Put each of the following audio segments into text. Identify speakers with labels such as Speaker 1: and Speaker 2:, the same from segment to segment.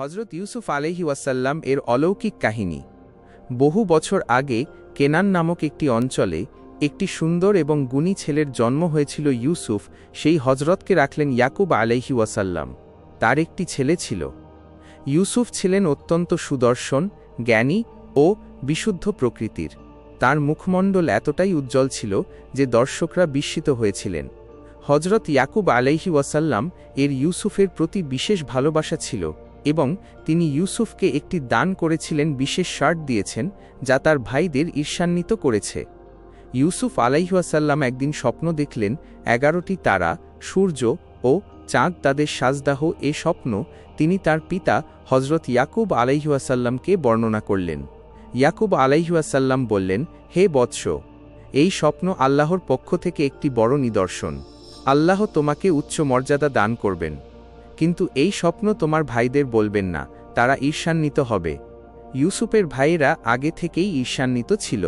Speaker 1: হজরত ইউসুফ আলাইহি ওয়াসাল্লাম এর অলৌকিক কাহিনী। বহু বছর আগে কেনান নামক একটি অঞ্চলে একটি সুন্দর এবং গুণী ছেলের জন্ম হয়েছিল। ইউসুফ সেই হজরতকে রাখলেন ইয়াকুব আলাইহি ওয়াসাল্লাম। তার একটি ছেলে ছিল। ইউসুফ ছিলেন অত্যন্ত সুদর্শন, জ্ঞানী ও বিশুদ্ধ প্রকৃতির। তার মুখমণ্ডল এতটাই উজ্জ্বল ছিল যে দর্শকরা বিস্মিত হয়েছিলেন। হজরত ইয়াকুব আলাইহি ওয়াসাল্লাম এর ইউসুফের প্রতি বিশেষ ভালোবাসা ছিল এবং তিনি ইউসুফকে একটি দান করেছিলেন, বিশেষ শার্ট দিয়েছেন যা তার ভাইদের ঈর্ষান্বিত করেছে। ইউসুফ আলাইহি ওয়াসাল্লাম একদিন স্বপ্ন দেখলেন 11টি তারা, সূর্য ও চাঁদ তাদের সাজদাহ। এ স্বপ্ন তিনি তার পিতা হজরত ইয়াকুব আলাইহি ওয়াসাল্লামকে বর্ণনা করলেন। ইয়াকুব আলাইহি ওয়াসাল্লাম বললেন, হে বৎস, এই স্বপ্ন আল্লাহর পক্ষ থেকে একটি বড় নিদর্শন। আল্লাহ তোমাকে উচ্চ মর্যাদা দান করবেন, কিন্তু এই স্বপ্ন তোমার ভাইদের বলবেন না, তারা ঈর্ষান্বিত হবে। ইউসুফের ভাইয়েরা আগে থেকেই ঈর্ষান্বিত ছিল।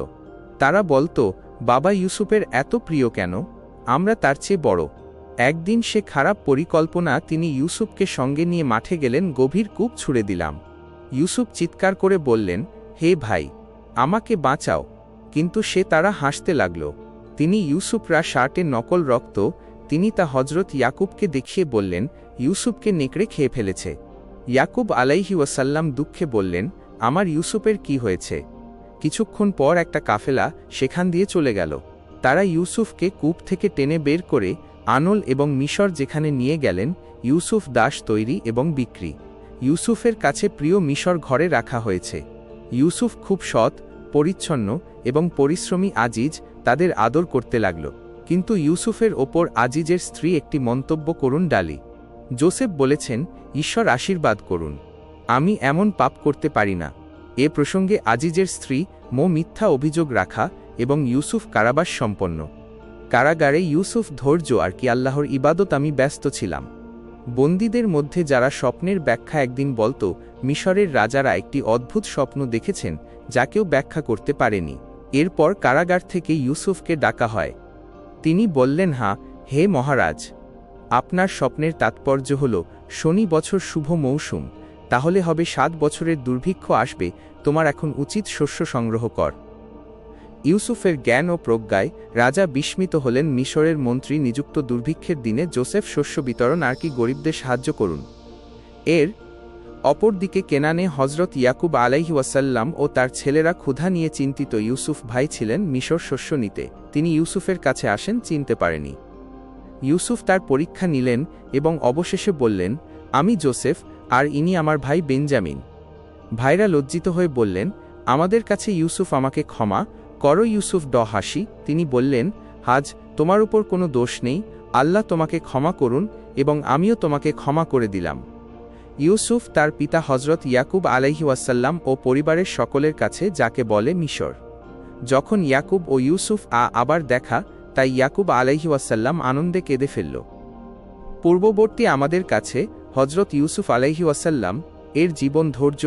Speaker 1: তারা বলতো, বাবা ইউসুফের এত প্রিয় কেন? আমরা তার চেয়ে বড়। একদিন সে খারাপ পরিকল্পনা, তিনি ইউসুফকে সঙ্গে নিয়ে মাঠে গেলেন। গভীর কূপ ছুঁড়ে দিলাম। ইউসুফ চিৎকার করে বললেন, হে ভাই, আমাকে বাঁচাও। কিন্তু সে তারা হাসতে লাগল। তিনি ইউসুফরা শার্টে নকল রক্ত, তিনি তা হজরত ইয়াকুবকে দেখিয়ে বললেন, ইউসুফকে নেকড়ে খেয়ে ফেলেছে। ইয়াকুব আলাইহি ওয়াসাল্লাম দুঃখে বললেন, আমার ইউসুফের কি হয়েছে? কিছুক্ষণ পর একটা কাফেলা সেখান দিয়ে চলে গেল। তারা ইউসুফকে কূপ থেকে টেনে বের করে আনল এবং মিশর যেখানে নিয়ে গেলেন। ইউসুফ দাস তৈরি এবং বিক্রি। ইউসুফের কাছে প্রিয় মিশর ঘরে রাখা হয়েছে। ইউসুফ খুব সৎ, পরিচ্ছন্ন এবং পরিশ্রমী। আজিজ তাদের আদর করতে লাগল। কিন্তু ইউসুফের ওপর আজিজের স্ত্রী একটি মন্তব্য করুন ডালি। জোসেফ বলেছেন, ঈশ্বর আশীর্বাদ করুন, আমি এমন পাপ করতে পারি না। এ প্রসঙ্গে আজিজের স্ত্রী মিথ্যা অভিযোগ রাখা এবং ইউসুফ কারাবাস সম্পন্ন। কারাগারে ইউসুফ ধৈর্য আর কি আল্লাহর ইবাদত, আমি ব্যস্ত ছিলাম। বন্দীদের মধ্যে যারা স্বপ্নের ব্যাখ্যা একদিন বলতো, মিশরের রাজারা একটি অদ্ভুত স্বপ্ন দেখেছেন যা কেউ ব্যাখ্যা করতে পারেনি। এরপর কারাগার থেকে ইউসুফকে ডাকা হয়। তিনি বললেন, হ্যাঁ হে মহারাজ, আপনার স্বপ্নের তাৎপর্য হল শনি বছর শুভ মৌসুম, তাহলে হবে 7 বছরের দুর্ভিক্ষ আসবে, তোমার এখন উচিত শস্য সংগ্রহ কর। ইউসুফের জ্ঞান ও প্রজ্ঞায় রাজা বিস্মিত হলেন। মিশরের মন্ত্রী নিযুক্ত দুর্ভিক্ষের দিনে জোসেফ শস্য বিতরণ আর কি গরিবদের সাহায্য করুন। এর অপরদিকে কেনানে হজরত ইয়াকুব আলাইহি ওয়াসাল্লাম ও তার ছেলেরা ক্ষুধা নিয়ে চিন্তিত। ইউসুফ ভাই ছিলেন মিশর শস্য নিতে। তিনি ইউসুফের কাছে আসেন, চিনতে পারেনি। ইউসুফ তার পরীক্ষা নিলেন এবং অবশেষে বললেন, আমি জোসেফ আর ইনি আমার ভাই বেঞ্জামিন। ভাইরা লজ্জিত হয়ে বললেন, আমাদের কাছে ইউসুফ, আমাকে ক্ষমা করো। ইউসুফ হাসি, তিনি বললেন, হাজ তোমার উপর কোনো দোষ নেই, আল্লাহ তোমাকে ক্ষমা করুন এবং আমিও তোমাকে ক্ষমা করে দিলাম। ইউসুফ তার পিতা হজরত ইয়াকুব আলাইহি ওয়াসাল্লাম ও পরিবারের সকলের কাছে, যাকে বলে মিশর। যখন ইয়াকুব ও ইউসুফ আবার দেখা, তাই ইয়াকুব আলাইহি ওয়াসাল্লাম আনন্দে কেঁদে ফেলল। পূর্ববর্তী আমাদের কাছে হজরত ইউসুফ আলাইহি ওয়াসাল্লাম এর জীবন ধৈর্য,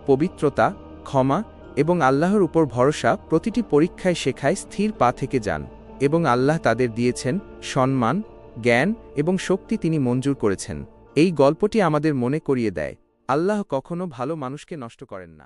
Speaker 1: পবিত্রতা, ক্ষমা এবং আল্লাহর উপর ভরসা প্রতিটি পরীক্ষায় শেখায় স্থির পা থেকে যান এবং আল্লাহ তাদের দিয়েছেন সম্মান, জ্ঞান এবং শক্তি তিনি মঞ্জুর করেছেন। এই গল্পটি আমাদের মনে করিয়ে দেয়, আল্লাহ কখনো ভালো মানুষকে নষ্ট করেন না।